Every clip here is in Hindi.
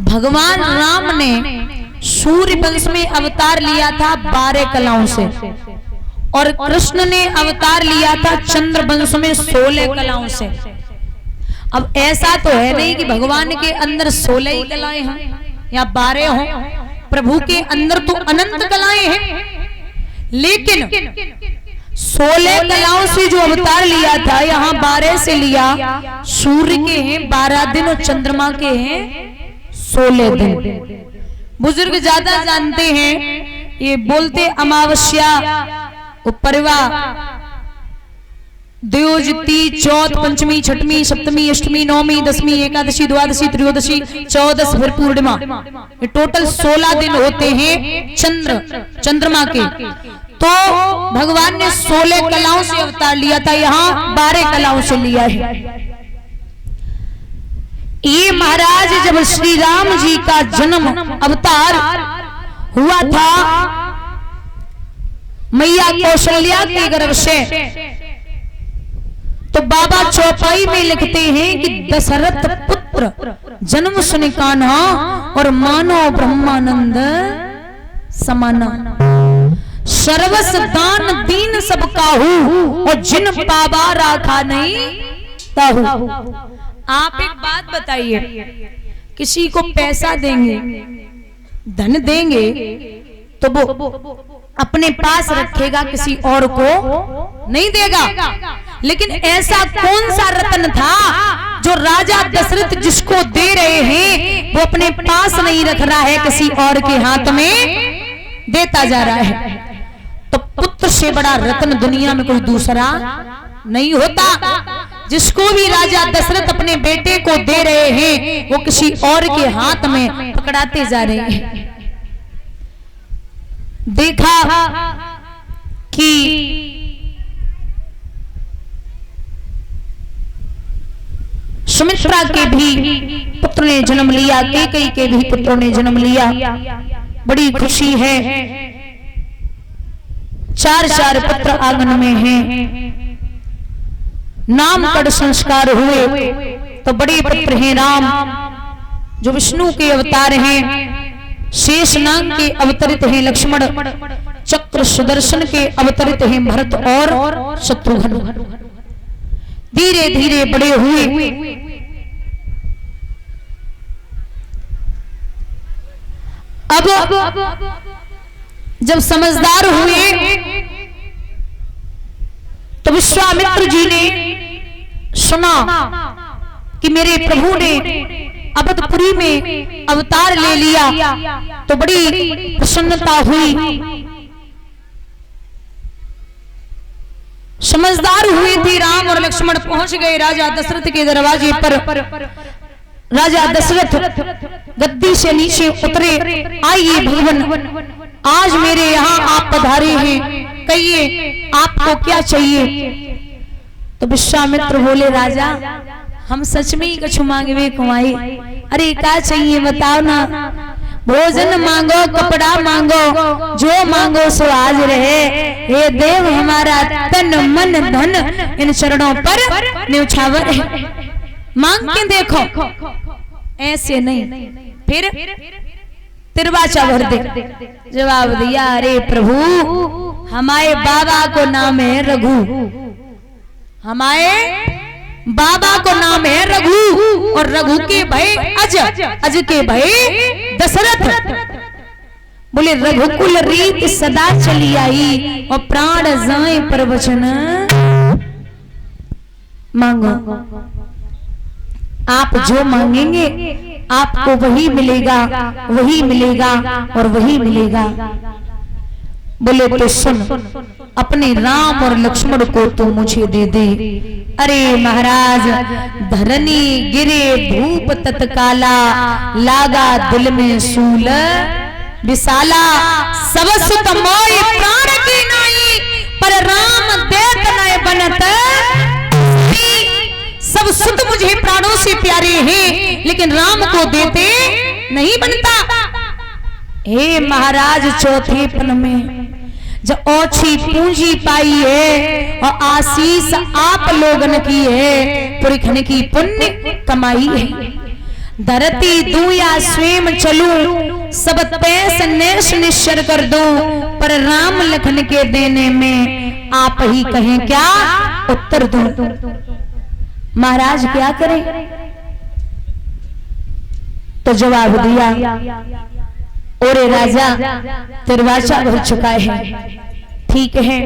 भगवान राम ने सूर्य वंश में अवतार लिया था 12 कलाओं से, और कृष्ण ने अवतार लिया था चंद्र वंश में 16 कलाओं से। अब ऐसा तो है नहीं कि भगवान के अंदर 16 ही कलाएं हों या 12 हों, प्रभु के अंदर तो अनंत कलाएं हैं, लेकिन 16 कलाओं से जो अवतार लिया था यहाँ 12 से लिया। सूर्य के हैं 12 दिन और चंद्रमा के हैं 16 दिन। बुजुर्ग ज्यादा जानते हैं, ये बोलते अमावस्या, उपरवा, द्विज, तीज, चौथ, पंचमी, छठवीं, सप्तमी, अष्टमी, नवमी, दसवीं, एकादशी, द्वादशी, त्रयोदशी, 14 फिर पूर्णिमा, ये टोटल 16 दिन होते हैं चंद्रमा के। तो भगवान ने 16 कलाओं से अवतार लिया था, यहाँ 12 कलाओं से लिया है। ये महाराज जब श्री राम जी का जन्म अवतार हुआ था मैया कौशल्या के गर्भ से, तो बाबा चौपाई में लिखते हैं कि दशरथ पुत्र जन्म सुन कान्हा और मानो ब्रह्मानंद समाना, सर्वस दान दीन सब काहू और जिन पावा राखा नहीं ताहू। आप एक बात बताइए, किसी को पैसा देंगे, धन देंगे, तो वो अपने पास रखेगा, किसी और को नहीं देगा। लेकिन ऐसा कौन सा रत्न था जो राजा दशरथ जिसको दे रहे हैं वो अपने पास नहीं रख रहा है, किसी और के हाथ में देता जा रहा है? तो पुत्र से बड़ा रत्न दुनिया में कोई दूसरा नहीं होता। जिसको भी राजा दशरथ अपने बेटे को दे रहे हैं वो किसी और के हाथ में पकड़ाते जा रहे हैं। देखा कि सुमित्रा के भी पुत्र ने जन्म लिया, कैकेयी के भी पुत्रों ने जन्म लिया। बड़ी खुशी है, 4 पुत्र आंगन में हैं। नामकरण संस्कार हुए तो बड़े पुत्र हैं राम, जो विष्णु के अवतार हैं। शेषनाग के अवतरित हैं लक्ष्मण, चक्र सुदर्शन के अवतरित हैं भरत और शत्रुघ्न। धीरे धीरे बड़े हुए। अब जब समझदार हुए तो विश्वामित्र जी ने सुना कि मेरे प्रभु ने अवधपुरी में अवतार ले लिया, तो बड़ी प्रसन्नता हुई। समझदार हुए थे राम और लक्ष्मण, पहुंच गए राजा दशरथ के दरवाजे पर। राजा दशरथ गद्दी से नीचे उतरे, आइए भगवान, आज मेरे यहाँ आप पधारे हैं, कहिए आपको क्या चाहिए? तो विश्वामित्र बोले, राजा हम सच में ही कुछ मांगे कुमाई। अरे क्या चाहिए बताओ ना? भोजन मांगो, कपड़ा मांगो, जो मांगो सो आज रहे। हे देव, हमारा तन मन धन इन चरणों पर न्यौछावर है। मांग के देखो, ऐसे नहीं। फिर तिरवाचा भर दे। जवाब दिया, अरे प्रभु, हमारे बाबा को नाम है रघु, हमारे बाबा को नाम है रघु, और रघु के भाई अज, अज के भाई दशरथ। बोले रघुकुल रीत सदा चली आई, और प्राण जाए पर वचन मांगो। आप जो मांगेंगे आपको वही मिलेगा, वही मिलेगा और वही मिलेगा। बोले तो सुन, अपने राम और लक्ष्मण को तो मुझे दे दे। अरे महाराज, धरनी गिरे भूप तत्काला, लागा दिल में सूल विशाला। सब सुत मोय प्राण की नाई, पर राम देत नय बनत। सब सुत मुझे प्राणों से प्यारे हैं, लेकिन राम को देते नहीं बनता। हे महाराज, चौथे पन में जब ओछी पूंजी पाई है और आशीष आप लोगन की है, पुरखन की पुण्य कमाई है। धरती दूं या स्वयं चलूं, सब तैस नेश निश्चर कर दूं, पर राम लखन के देने में आप ही कहें क्या उत्तर दूं। महाराज क्या करें? तो जवाब दिया, ओरे राजा दरवाजा हो चुका है, ठीक है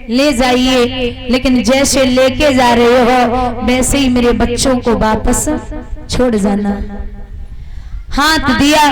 ले जाइए, लेकिन जैसे लेके जा रहे हो वैसे ही मेरे बच्चों को वापस छोड़ जाना। हाथ दिया,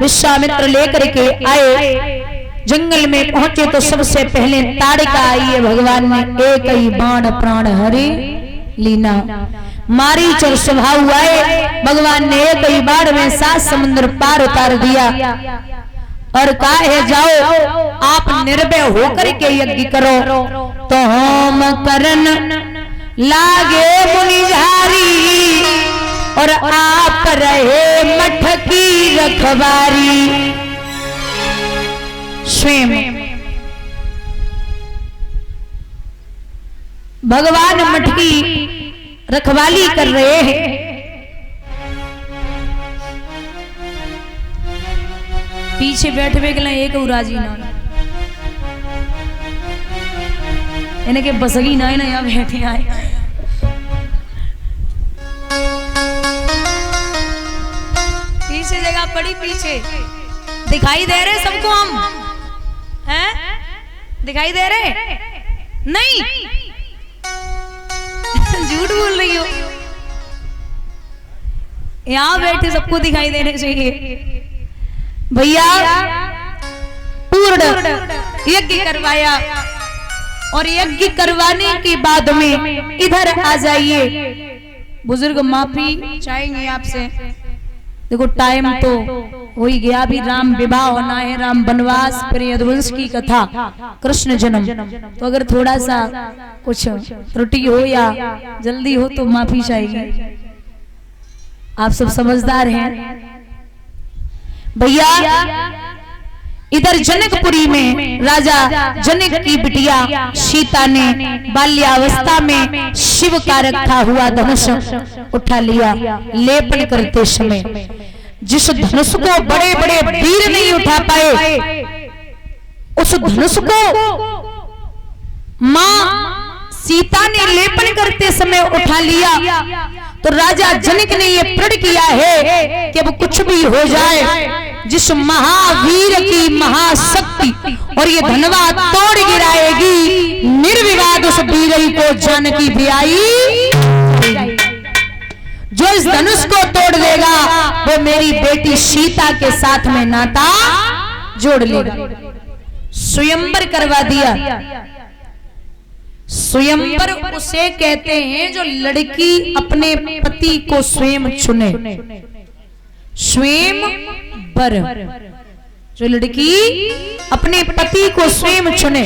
विश्वामित्र लेकर के आए, जंगल में पहुंचे तो सबसे पहले ताड़िका आई है। भगवान ने एक ही बाण प्राण हरे लीना, मारीच और स्वभाव आए, भगवान ने एक ही बाण में 7 समुद्र पार उतार दिया और कहा है जाओ आप निर्भय होकर के यज्ञ करो। तो होम करन लागे मुनिझारी और आप रहे मठ की रखवारी। स्वयं भगवान मठ की रखवाली कर रहे हैं। पीछे बैठे हुए एक उराजी ना इन्हें के बसगी ना यहाँ बैठे आए। पीछे जगह पड़ी, पीछे दिखाई दे रहे सबको हम हैं? दिखाई दे रहे नहीं? झूठ बोल रही हो, यहाँ बैठे सबको दिखाई देने चाहिए। भैया पूर्ण यज्ञ करवाया और यज्ञ करवाने के बाद में इधर आ जाइए। बुजुर्ग माफी चाहेंगे आपसे, देखो टाइम तो हो ही गया, अभी राम विवाह होना है, राम वनवास, फिर यदुवंश की कथा, कृष्ण जन्म, तो अगर थोड़ा सा कुछ त्रुटि हो या जल्दी हो तो माफी चाहिए। आप सब समझदार हैं। भैया इधर जनकपुरी में राजा जनक की बिटिया सीता ने बाल्यावस्था में शिव का रखा हुआ धनुष उठा लिया। लेपन करते समय जिस धनुष को बड़े बड़े वीर नहीं उठा पाए, उस धनुष को मां सीता ने लेपन करते समय उठा लिया। तो राजा जनक ने यह प्रण किया है कि अब कुछ भी हो जाए, जिस महावीर की महाशक्ति और ये धनवा तोड़ गिराएगी, निर्विवाद उस वीर को जानकी भी आई। जो इस धनुष को तोड़ देगा वो मेरी बेटी सीता के साथ में नाता जोड़ लेगा। स्वयंवर करवा दिया। स्वयंवर उसे कहते हैं जो लड़की अपने पति को स्वयं चुने। स्वयंवर, जो लड़की अपने पति को स्वयं चुने।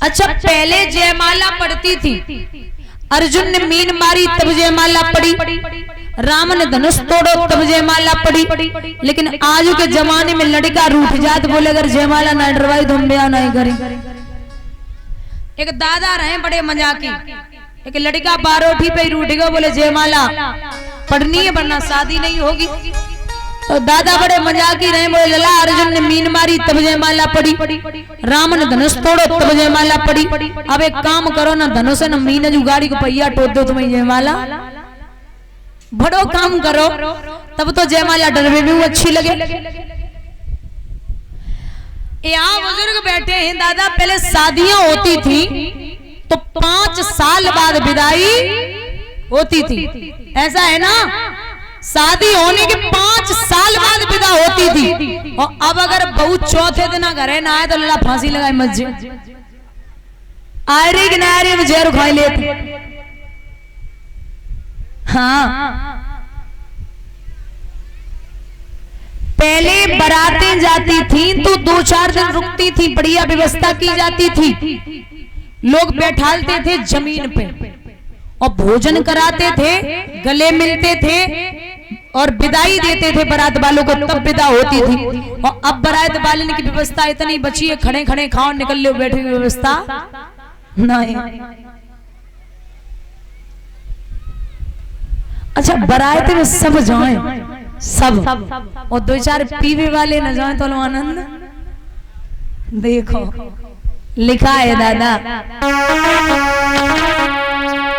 अच्छा, पहले जयमाला पड़ती थी, अर्जुन ने मीन मारी तब जयमाला पड़ी, राम ने धनुष तोड़ो तब जयमाला पड़ी। लेकिन आज के जमाने में लड़का रूठ जात, बोले अगर जयमाला ना डरवाई तो हम ब्याह नहीं करें। एक दादा रहे बड़े मजाकी, एक लड़का बारोठी पे रूठ गया, बोले जयमाला पढ़नी है वरना शादी नहीं होगी। तो दादा बड़े मजाकी रहे, बोले लला अर्जुन ने मीन मारी तब जयमाला पड़ी, राम ने धनुष तोड़ो तब जयमाला पड़ी। अब एक काम करो ना, धनुष न मीन जो गाड़ी को पहिया टोट दो तुम्हें जयमाला। बड़ो काम करो तब तो जयमाला डरवे में अच्छी लगे। यहाँ बुजुर्ग बैठे हैं, दादा पहले शादियां होती थी तो 5 साल बाद विदाई होती थी, ऐसा है ना? शादी होने के 5 साल बाद विदा होती थी। और अब अगर बहू चौथे दिन घरे ना आए तो लड़ा फांसी लगाए मस्जिद आयरे किनारे में जहर खाई लेते। हाँ, पहले बारातें जाती थी तो 2-4 दिन रुकती थी, बढ़िया व्यवस्था की जाती थी, लोग बैठालते थे जमीन पे और भोजन कराते थे, गले मिलते थे और विदाई देते थे बारात वालों को, तब विदा होती थी। और अब बारात वाले की व्यवस्था इतनी बची है, खड़े खड़े खाओ निकल लो, बैठे की व्यवस्था नहीं। अच्छा बारात में सब जाए, सब, और दो चार पीवे वाले न जाए तो आनंद। देखो लिखा है दादा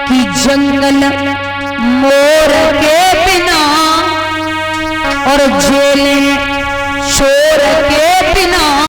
कि जंगल मोर के बिना और जेल